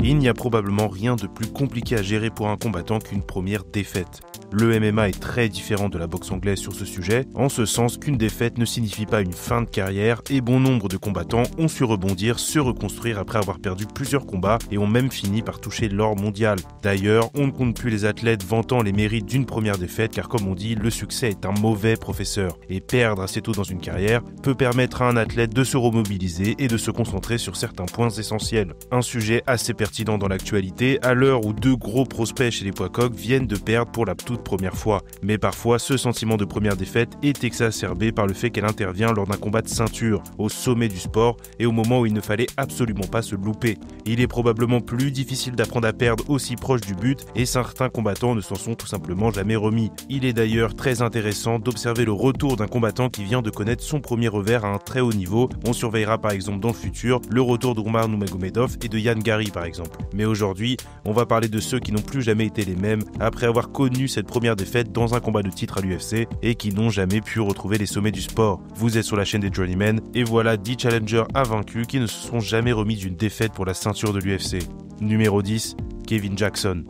Il n'y a probablement rien de plus compliqué à gérer pour un combattant qu'une première défaite. Le MMA est très différent de la boxe anglaise sur ce sujet, en ce sens qu'une défaite ne signifie pas une fin de carrière et bon nombre de combattants ont su rebondir, se reconstruire après avoir perdu plusieurs combats et ont même fini par toucher l'or mondial. D'ailleurs, on ne compte plus les athlètes vantant les mérites d'une première défaite car comme on dit, le succès est un mauvais professeur et perdre assez tôt dans une carrière peut permettre à un athlète de se remobiliser et de se concentrer sur certains points essentiels. Un sujet assez pertinent dans l'actualité à l'heure où deux gros prospects chez les poids coqs viennent de perdre pour la toute première fois. Mais parfois, ce sentiment de première défaite est exacerbé par le fait qu'elle intervient lors d'un combat de ceinture, au sommet du sport et au moment où il ne fallait absolument pas se louper. Il est probablement plus difficile d'apprendre à perdre aussi proche du but et certains combattants ne s'en sont tout simplement jamais remis. Il est d'ailleurs très intéressant d'observer le retour d'un combattant qui vient de connaître son premier revers à un très haut niveau. On surveillera par exemple dans le futur le retour de Umar Nurmagomedov et de Ian Gary par exemple. Mais aujourd'hui, on va parler de ceux qui n'ont plus jamais été les mêmes après avoir connu cette première défaite dans un combat de titre à l'UFC et qui n'ont jamais pu retrouver les sommets du sport. Vous êtes sur la chaîne des Journeymen et voilà 10 challengers invaincus qui ne se sont jamais remis d'une défaite pour la ceinture de l'UFC. Numéro 10, Kevin Jackson.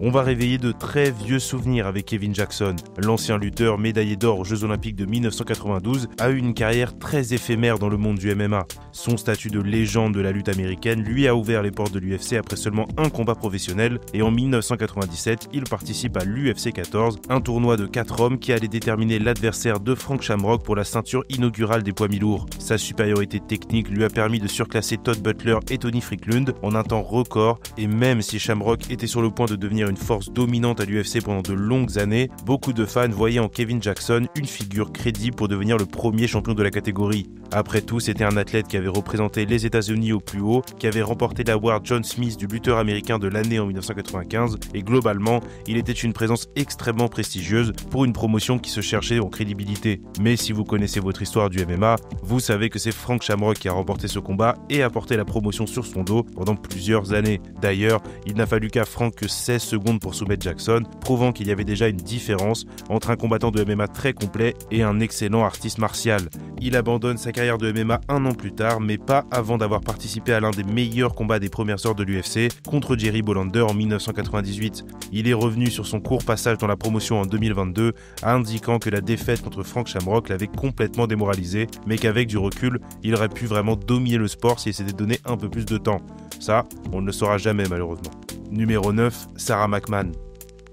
On va réveiller de très vieux souvenirs avec Kevin Jackson. L'ancien lutteur médaillé d'or aux Jeux Olympiques de 1992 a eu une carrière très éphémère dans le monde du MMA. Son statut de légende de la lutte américaine lui a ouvert les portes de l'UFC après seulement un combat professionnel et en 1997, il participe à l'UFC 14, un tournoi de 4 hommes qui allait déterminer l'adversaire de Frank Shamrock pour la ceinture inaugurale des poids mi-lourds. Sa supériorité technique lui a permis de surclasser Todd Butler et Tony Fryklund en un temps record et même si Shamrock était sur le point de devenir une force dominante à l'UFC pendant de longues années, beaucoup de fans voyaient en Kevin Jackson une figure crédible pour devenir le premier champion de la catégorie. Après tout, c'était un athlète qui avait représenté les États-Unis au plus haut, qui avait remporté l'award John Smith du lutteur américain de l'année en 1995 et globalement, il était une présence extrêmement prestigieuse pour une promotion qui se cherchait en crédibilité. Mais si vous connaissez votre histoire du MMA, vous savez que c'est Frank Shamrock qui a remporté ce combat et a porté la promotion sur son dos pendant plusieurs années. D'ailleurs, il n'a fallu qu'à Frank que 16 secondes pour soumettre Jackson, prouvant qu'il y avait déjà une différence entre un combattant de MMA très complet et un excellent artiste martial. Il abandonne sa carrière de MMA un an plus tard, mais pas avant d'avoir participé à l'un des meilleurs combats des premières heures de l'UFC contre Jerry Bollander en 1998. Il est revenu sur son court passage dans la promotion en 2022, indiquant que la défaite contre Frank Shamrock l'avait complètement démoralisé, mais qu'avec du recul, il aurait pu vraiment dominer le sport s'il s'était donné un peu plus de temps. Ça, on ne le saura jamais malheureusement. Numéro 9, Sarah McMann.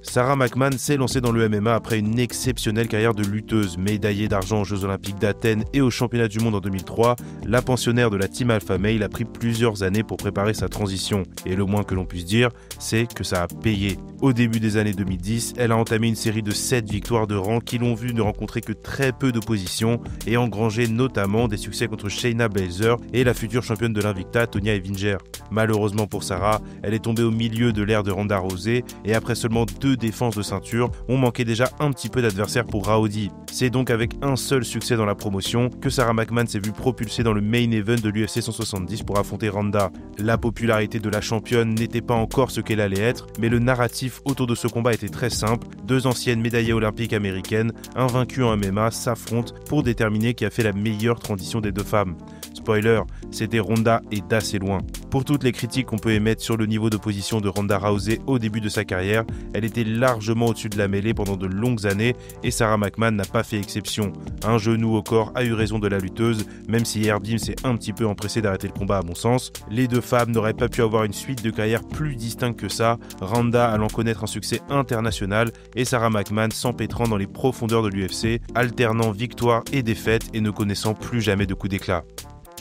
Sarah McMann s'est lancée dans le MMA après une exceptionnelle carrière de lutteuse, médaillée d'argent aux Jeux Olympiques d'Athènes et aux Championnats du Monde en 2003. La pensionnaire de la Team Alpha Male a pris plusieurs années pour préparer sa transition. Et le moins que l'on puisse dire, c'est que ça a payé. Au début des années 2010, elle a entamé une série de 7 victoires de rang qui l'ont vu ne rencontrer que très peu d'opposition et engranger notamment des succès contre Shayna Baszler et la future championne de l'Invicta, Tonya Evinger. Malheureusement pour Sarah, elle est tombée au milieu de l'ère de Ronda Rousey et après seulement 2 défenses de ceinture, on manquait déjà un petit peu d'adversaires pour Rowdy. C'est donc avec un seul succès dans la promotion que Sarah McMann s'est vue propulsée dans le main event de l'UFC 170 pour affronter Ronda. La popularité de la championne n'était pas encore ce qu'elle allait être, mais le narratif autour de ce combat était très simple. 2 anciennes médaillées olympiques américaines, invaincues en MMA, s'affrontent pour déterminer qui a fait la meilleure transition des deux femmes. Spoiler, c'était Ronda et d'assez loin. Pour toutes les critiques qu'on peut émettre sur le niveau d'opposition de Ronda Rousey au début de sa carrière, elle était largement au-dessus de la mêlée pendant de longues années et Sarah McMann n'a pas fait exception. Un genou au corps a eu raison de la lutteuse, même si Herb Dean s'est un petit peu empressé d'arrêter le combat à mon sens. Les deux femmes n'auraient pas pu avoir une suite de carrière plus distincte que ça, Ronda allant connaître un succès international et Sarah McMann s'empêtrant dans les profondeurs de l'UFC, alternant victoires et défaites et ne connaissant plus jamais de coup d'éclat.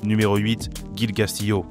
Numéro 8, Gil Castillo.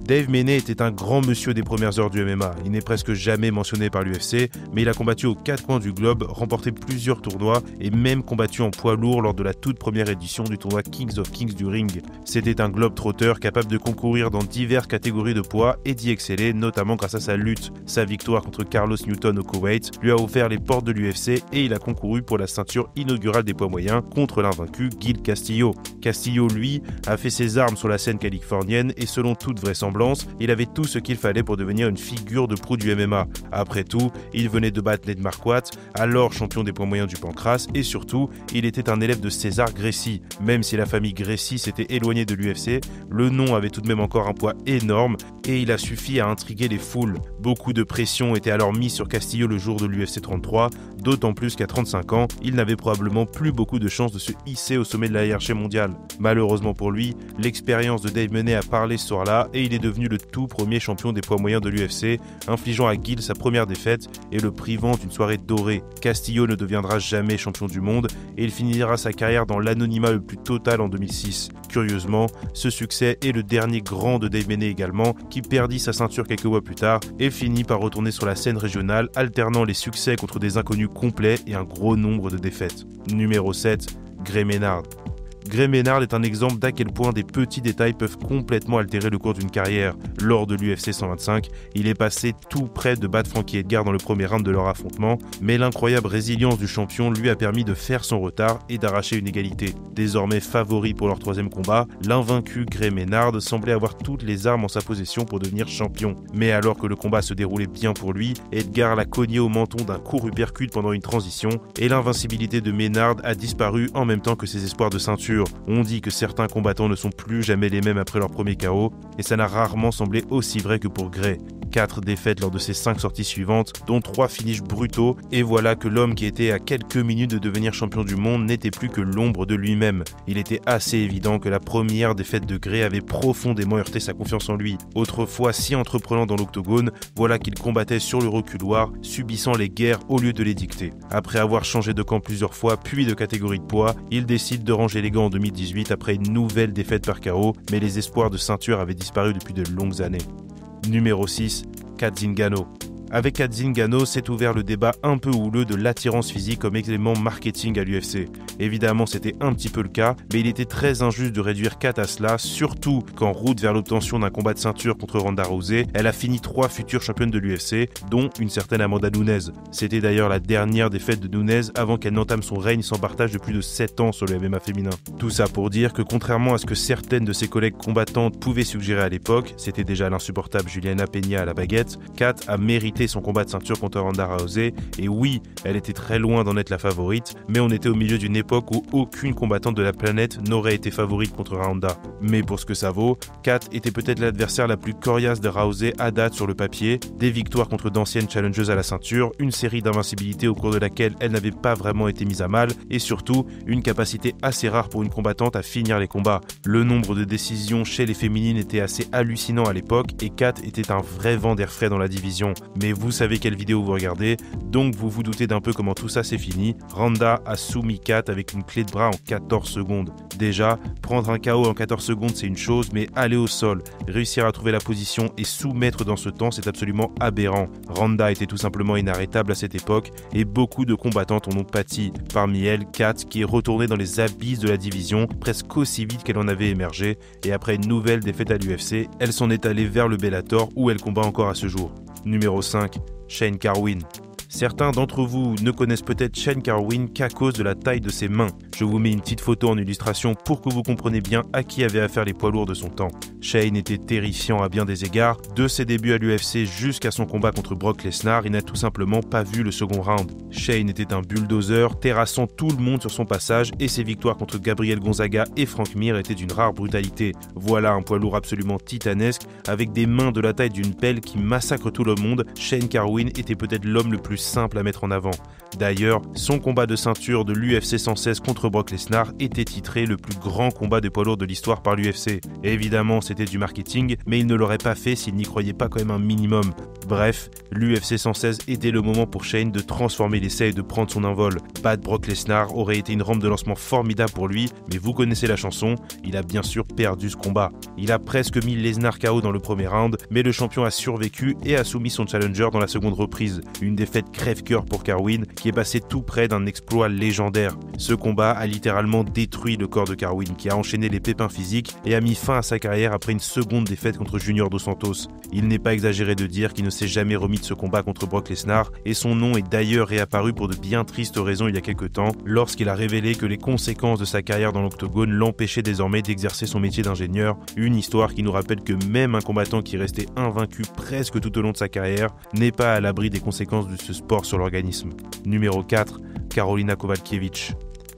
Dave Menney était un grand monsieur des premières heures du MMA. Il n'est presque jamais mentionné par l'UFC, mais il a combattu aux 4 coins du globe, remporté plusieurs tournois et même combattu en poids lourd lors de la toute première édition du tournoi Kings of Kings du ring. C'était un globe-trotter capable de concourir dans diverses catégories de poids et d'y exceller, notamment grâce à sa lutte. Sa victoire contre Carlos Newton au Koweït lui a ouvert les portes de l'UFC et il a concouru pour la ceinture inaugurale des poids moyens contre l'invaincu Gil Castillo. Castillo, lui, a fait ses armes sur la scène californienne et selon toute vraisemblance, ressemblance, il avait tout ce qu'il fallait pour devenir une figure de proue du MMA. Après tout, il venait de battre Ned Marquardt, alors champion des poids moyens du Pancras, et surtout, il était un élève de César Gracie. Même si la famille Gracie s'était éloignée de l'UFC, le nom avait tout de même encore un poids énorme, et il a suffi à intriguer les foules. Beaucoup de pression était alors mise sur Castillo le jour de l'UFC 33, d'autant plus qu'à 35 ans, il n'avait probablement plus beaucoup de chances de se hisser au sommet de la hiérarchie mondiale. Malheureusement pour lui, l'expérience de Dave Meney a parlé ce soir-là et il est devenu le tout premier champion des poids moyens de l'UFC, infligeant à Gill sa première défaite et le privant d'une soirée dorée. Castillo ne deviendra jamais champion du monde et il finira sa carrière dans l'anonymat le plus total en 2006. Curieusement, ce succès est le dernier grand de Dave Meney également, qui perdit sa ceinture quelques mois plus tard et finit par retourner sur la scène régionale, alternant les succès contre des inconnus complets et un gros nombre de défaites. Numéro 7, Gray Maynard. Gray Maynard est un exemple d'à quel point des petits détails peuvent complètement altérer le cours d'une carrière. Lors de l'UFC 125, il est passé tout près de battre Frankie Edgar dans le premier round de leur affrontement, mais l'incroyable résilience du champion lui a permis de faire son retard et d'arracher une égalité. Désormais favori pour leur troisième combat, l'invaincu Gray Maynard semblait avoir toutes les armes en sa possession pour devenir champion. Mais alors que le combat se déroulait bien pour lui, Edgar l'a cogné au menton d'un court uppercut pendant une transition et l'invincibilité de Maynard a disparu en même temps que ses espoirs de ceinture. On dit que certains combattants ne sont plus jamais les mêmes après leur premier KO, et ça n'a rarement semblé aussi vrai que pour Gray. 4 défaites lors de ses 5 sorties suivantes, dont 3 finishes brutaux, et voilà que l'homme qui était à quelques minutes de devenir champion du monde n'était plus que l'ombre de lui-même. Il était assez évident que la première défaite de Gray avait profondément heurté sa confiance en lui. Autrefois si entreprenant dans l'octogone, voilà qu'il combattait sur le reculoir, subissant les guerres au lieu de les dicter. Après avoir changé de camp plusieurs fois, puis de catégorie de poids, il décide de ranger les gants en 2018 après une nouvelle défaite par KO, mais les espoirs de ceinture avaient disparu depuis de longues années. Numéro 6, Kat Zingano. Avec Kat Zingano, s'est ouvert le débat un peu houleux de l'attirance physique comme élément marketing à l'UFC. Évidemment, c'était un petit peu le cas, mais il était très injuste de réduire Kat à cela, surtout qu'en route vers l'obtention d'un combat de ceinture contre Ronda Rousey, elle a fini 3 futures championnes de l'UFC, dont une certaine Amanda Nunes. C'était d'ailleurs la dernière défaite de Nunes avant qu'elle n'entame son règne sans partage de plus de 7 ans sur le MMA féminin. Tout ça pour dire que contrairement à ce que certaines de ses collègues combattantes pouvaient suggérer à l'époque, c'était déjà l'insupportable Juliana Peña à la baguette, Kat a mérité son combat de ceinture contre Ronda Rousey, et oui, elle était très loin d'en être la favorite, mais on était au milieu d'une époque où aucune combattante de la planète n'aurait été favorite contre Ronda. Mais pour ce que ça vaut, Kat était peut-être l'adversaire la plus coriace de Rousey à date sur le papier, des victoires contre d'anciennes challengeuses à la ceinture, une série d'invincibilités au cours de laquelle elle n'avait pas vraiment été mise à mal, et surtout, une capacité assez rare pour une combattante à finir les combats. Le nombre de décisions chez les féminines était assez hallucinant à l'époque, et Kat était un vrai vent d'air frais dans la division. Mais vous savez quelle vidéo vous regardez, donc vous vous doutez d'un peu comment tout ça s'est fini. Ronda a soumis Kat avec une clé de bras en 14 secondes. Déjà, prendre un KO en 14 secondes c'est une chose, mais aller au sol, réussir à trouver la position et soumettre dans ce temps, c'est absolument aberrant. Ronda était tout simplement inarrêtable à cette époque et beaucoup de combattantes en ont pâti. Parmi elles, Kat qui est retournée dans les abysses de la division presque aussi vite qu'elle en avait émergé, et après une nouvelle défaite à l'UFC, elle s'en est allée vers le Bellator où elle combat encore à ce jour. Numéro 5, Shane Carwin. Certains d'entre vous ne connaissent peut-être Shane Carwin qu'à cause de la taille de ses mains. Je vous mets une petite photo en illustration pour que vous compreniez bien à qui avaient affaire les poids lourds de son temps. Shane était terrifiant à bien des égards. De ses débuts à l'UFC jusqu'à son combat contre Brock Lesnar, il n'a tout simplement pas vu le second round. Shane était un bulldozer, terrassant tout le monde sur son passage, et ses victoires contre Gabriel Gonzaga et Frank Mir étaient d'une rare brutalité. Voilà un poids lourd absolument titanesque, avec des mains de la taille d'une pelle qui massacre tout le monde. Shane Carwin était peut-être l'homme le plus simple à mettre en avant. D'ailleurs, son combat de ceinture de l'UFC 116 contre Brock Lesnar était titré le plus grand combat de poids lourd de l'histoire par l'UFC. Évidemment, c'était du marketing, mais il ne l'aurait pas fait s'il n'y croyait pas quand même un minimum. Bref, l'UFC 116 était le moment pour Shane de transformer l'essai et de prendre son envol. Battre Brock Lesnar aurait été une rampe de lancement formidable pour lui, mais vous connaissez la chanson, il a bien sûr perdu ce combat. Il a presque mis Lesnar KO dans le premier round, mais le champion a survécu et a soumis son challenger dans la seconde reprise. Une défaite crève-cœur pour Carwin, qui est passé tout près d'un exploit légendaire. Ce combat a littéralement détruit le corps de Carwin, qui a enchaîné les pépins physiques et a mis fin à sa carrière après une seconde défaite contre Junior Dos Santos. Il n'est pas exagéré de dire qu'il ne s'est jamais remis de ce combat contre Brock Lesnar et son nom est d'ailleurs réapparu pour de bien tristes raisons il y a quelques temps lorsqu'il a révélé que les conséquences de sa carrière dans l'octogone l'empêchaient désormais d'exercer son métier d'ingénieur, une histoire qui nous rappelle que même un combattant qui restait invaincu presque tout au long de sa carrière n'est pas à l'abri des conséquences de ce sport sur l'organisme. Numéro 4, Karolina Kowalkiewicz.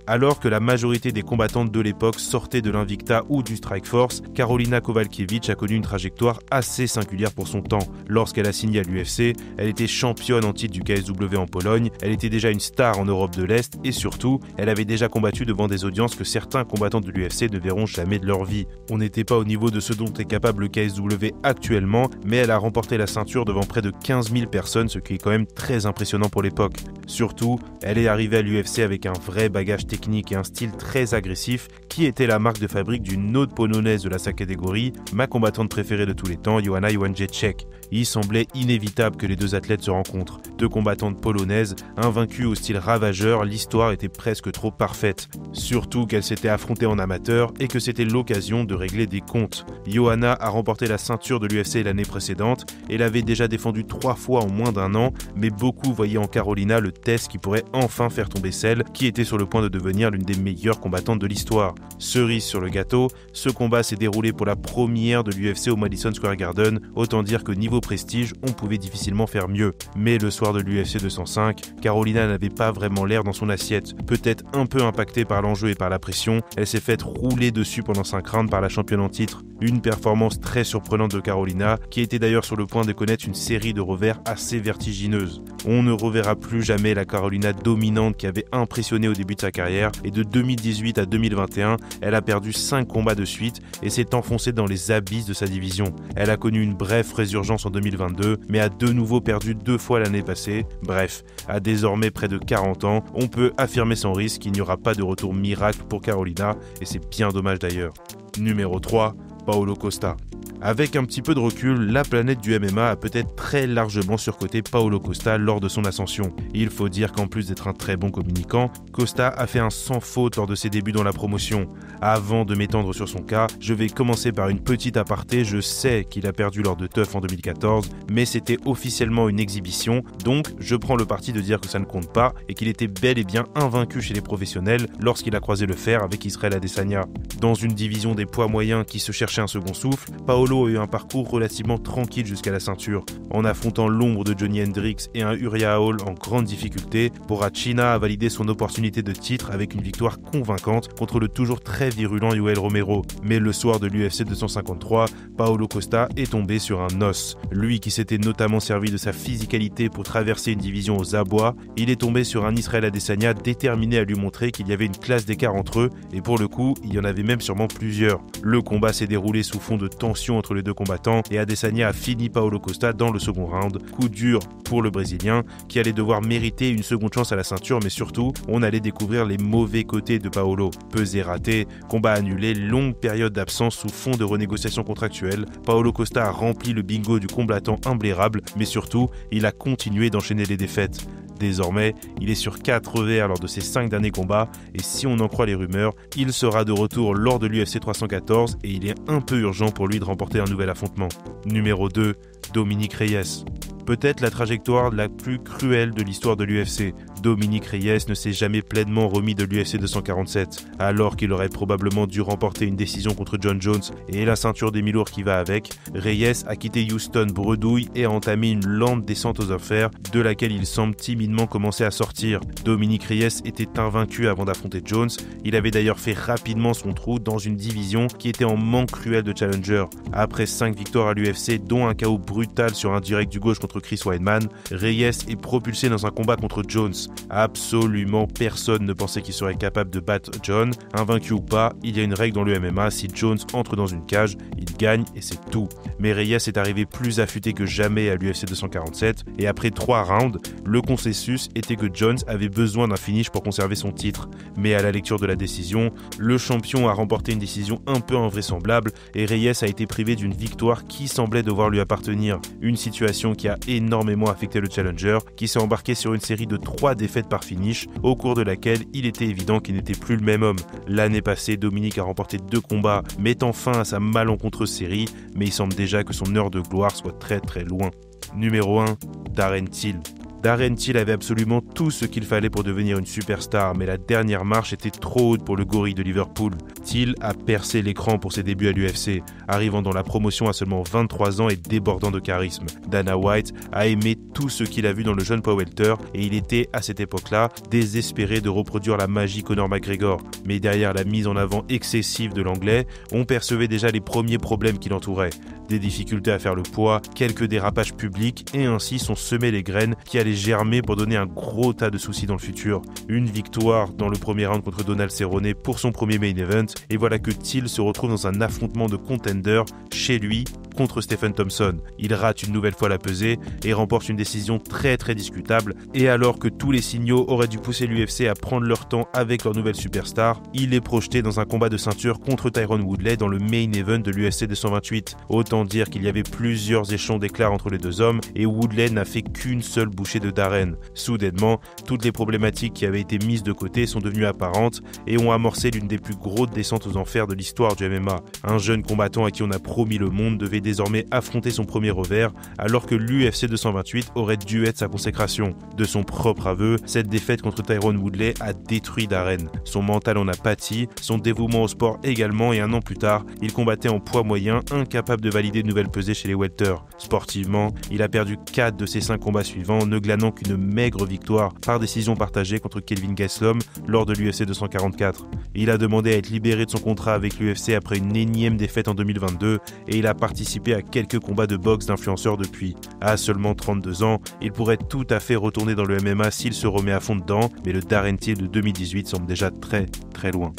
Alors que la majorité des combattantes de l'époque sortaient de l'Invicta ou du Strikeforce, Karolina Kowalkiewicz a connu une trajectoire assez singulière pour son temps. Lorsqu'elle a signé à l'UFC, elle était championne en titre du KSW en Pologne, elle était déjà une star en Europe de l'Est et surtout, elle avait déjà combattu devant des audiences que certains combattants de l'UFC ne verront jamais de leur vie. On n'était pas au niveau de ce dont est capable le KSW actuellement, mais elle a remporté la ceinture devant près de 15 000 personnes, ce qui est quand même très impressionnant pour l'époque. Surtout, elle est arrivée à l'UFC avec un vrai bagage technique et un style très agressif qui était la marque de fabrique d'une autre polonaise de sa catégorie, ma combattante préférée de tous les temps, Joanna Jędrzejczyk. Il semblait inévitable que les deux athlètes se rencontrent. Deux combattantes polonaises, invaincues au style ravageur, l'histoire était presque trop parfaite. Surtout qu'elles s'étaient affrontées en amateur et que c'était l'occasion de régler des comptes. Joanna a remporté la ceinture de l'UFC l'année précédente et l'avait déjà défendue 3 fois en moins d'1 an, mais beaucoup voyaient en Karolina le test qui pourrait enfin faire tomber celle qui était sur le point de devenir l'une des meilleures combattantes de l'histoire. Cerise sur le gâteau, ce combat s'est déroulé pour la première de l'UFC au Madison Square Garden, autant dire que niveau prestige, on pouvait difficilement faire mieux. Mais le soir de l'UFC 205, Karolina n'avait pas vraiment l'air dans son assiette. Peut-être un peu impactée par l'enjeu et par la pression, elle s'est faite rouler dessus pendant 5 rounds par la championne en titre. Une performance très surprenante de Karolina, qui était d'ailleurs sur le point de connaître une série de revers assez vertigineuse. On ne reverra plus jamais la Karolina dominante qui avait impressionné au début de sa carrière, et de 2018 à 2021, elle a perdu 5 combats de suite et s'est enfoncée dans les abysses de sa division. Elle a connu une brève résurgence en 2022, mais a de nouveau perdu 2 fois l'année passée. Bref, à désormais près de 40 ans, on peut affirmer sans risque qu'il n'y aura pas de retour miracle pour Karolina, et c'est bien dommage d'ailleurs. Numéro 3, Paulo Costa. Avec un petit peu de recul, la planète du MMA a peut-être très largement surcoté Paulo Costa lors de son ascension. Il faut dire qu'en plus d'être un très bon communicant, Costa a fait un sans faute lors de ses débuts dans la promotion. Avant de m'étendre sur son cas, je vais commencer par une petite aparté. Je sais qu'il a perdu lors de TUF en 2014, mais c'était officiellement une exhibition, donc je prends le parti de dire que ça ne compte pas et qu'il était bel et bien invaincu chez les professionnels lorsqu'il a croisé le fer avec Israel Adesanya. Dans une division des poids moyens qui se cherchait un second souffle, Paulo a eu un parcours relativement tranquille jusqu'à la ceinture. En affrontant l'ombre de Johnny Hendricks et un Uriah Hall en grande difficulté, Borrachina a validé son opportunité de titre avec une victoire convaincante contre le toujours très virulent Yoel Romero. Mais le soir de l'UFC 253, Paulo Costa est tombé sur un os. Lui qui s'était notamment servi de sa physicalité pour traverser une division aux abois, il est tombé sur un Israel Adesanya déterminé à lui montrer qu'il y avait une classe d'écart entre eux, et pour le coup, il y en avait même sûrement plusieurs. Le combat s'est déroulé sous fond de tension entre les deux combattants et Adesanya a fini Paulo Costa dans le second round. Coup dur pour le Brésilien qui allait devoir mériter une seconde chance à la ceinture, mais surtout on allait découvrir les mauvais côtés de Paulo. Pesé raté, combat annulé, longue période d'absence sous fond de renégociation contractuelle. Paulo Costa a rempli le bingo du combattant imblairable, mais surtout il a continué d'enchaîner les défaites. Désormais, il est sur 4 revers lors de ses 5 derniers combats et si on en croit les rumeurs, il sera de retour lors de l'UFC 314 et il est un peu urgent pour lui de remporter un nouvel affrontement. Numéro 2, Dominick Reyes. Peut-être la trajectoire la plus cruelle de l'histoire de l'UFC. Dominick Reyes ne s'est jamais pleinement remis de l'UFC 247, alors qu'il aurait probablement dû remporter une décision contre John Jones et la ceinture des mi-lourds qui va avec. Reyes a quitté Houston bredouille et a entamé une lente descente aux enfers, de laquelle il semble timidement commencer à sortir. Dominick Reyes était invaincu avant d'affronter Jones, il avait d'ailleurs fait rapidement son trou dans une division qui était en manque cruel de challenger. Après 5 victoires à l'UFC, dont un KO brutal sur un direct du gauche contre Chris Weidman, Reyes est propulsé dans un combat contre Jones. Absolument personne ne pensait qu'il serait capable de battre John. Invaincu ou pas, il y a une règle dans le MMA, si Jones entre dans une cage, il gagne et c'est tout. Mais Reyes est arrivé plus affûté que jamais à l'UFC 247 et après 3 rounds, le consensus était que Jones avait besoin d'un finish pour conserver son titre. Mais à la lecture de la décision, le champion a remporté une décision un peu invraisemblable et Reyes a été privé d'une victoire qui semblait devoir lui appartenir. Une situation qui a énormément affecté le challenger, qui s'est embarqué sur une série de 3 défaites par finish, au cours de laquelle il était évident qu'il n'était plus le même homme. L'année passée, Dominic a remporté 2 combats, mettant fin à sa malencontreuse série, mais il semble déjà que son heure de gloire soit très très loin. Numéro 1, Darren Till. Darren Till avait absolument tout ce qu'il fallait pour devenir une superstar, mais la dernière marche était trop haute pour le gorille de Liverpool. Till a percé l'écran pour ses débuts à l'UFC, arrivant dans la promotion à seulement 23 ans et débordant de charisme. Dana White a aimé tout ce qu'il a vu dans le jeune poids welter et il était, à cette époque-là, désespéré de reproduire la magie Conor McGregor. Mais derrière la mise en avant excessive de l'anglais, on percevait déjà les premiers problèmes qui l'entouraient. Des difficultés à faire le poids, quelques dérapages publics et ainsi sont semées les graines qui allaient germer pour donner un gros tas de soucis dans le futur. Une victoire dans le premier round contre Donald Cerrone pour son premier main event et voilà que Till se retrouve dans un affrontement de contender chez lui contre Stephen Thompson. Il rate une nouvelle fois la pesée et remporte une décision très très discutable et alors que tous les signaux auraient dû pousser l'UFC à prendre leur temps avec leur nouvelle superstar, il est projeté dans un combat de ceinture contre Tyron Woodley dans le main event de l'UFC 228. Autant dire qu'il y avait plusieurs échelons d'éclat entre les deux hommes et Woodley n'a fait qu'une seule bouchée de Darren. Soudainement, toutes les problématiques qui avaient été mises de côté sont devenues apparentes et ont amorcé l'une des plus grosses descentes aux enfers de l'histoire du MMA. Un jeune combattant à qui on a promis le monde devait désormais affronter son premier revers alors que l'UFC 228 aurait dû être sa consécration. De son propre aveu, cette défaite contre Tyron Woodley a détruit Darren. Son mental en a pâti, son dévouement au sport également et un an plus tard, il combattait en poids moyen, incapable de valider de nouvelles pesées chez les welters. Sportivement, il a perdu 4 de ses 5 combats suivants, ne glanant qu'une maigre victoire par décision partagée contre Kelvin Gastelum lors de l'UFC 244. Il a demandé à être libéré de son contrat avec l'UFC après une énième défaite en 2022 et il a participé à quelques combats de boxe d'influenceurs depuis. À seulement 32 ans, il pourrait tout à fait retourner dans le MMA s'il se remet à fond dedans, mais le Darren Till de 2018 semble déjà très très loin.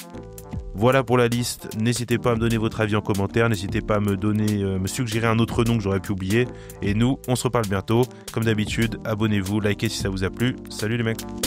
Voilà pour la liste, n'hésitez pas à me donner votre avis en commentaire, n'hésitez pas à me suggérer un autre nom que j'aurais pu oublier. Et nous, on se reparle bientôt. Comme d'habitude, abonnez-vous, likez si ça vous a plu. Salut les mecs!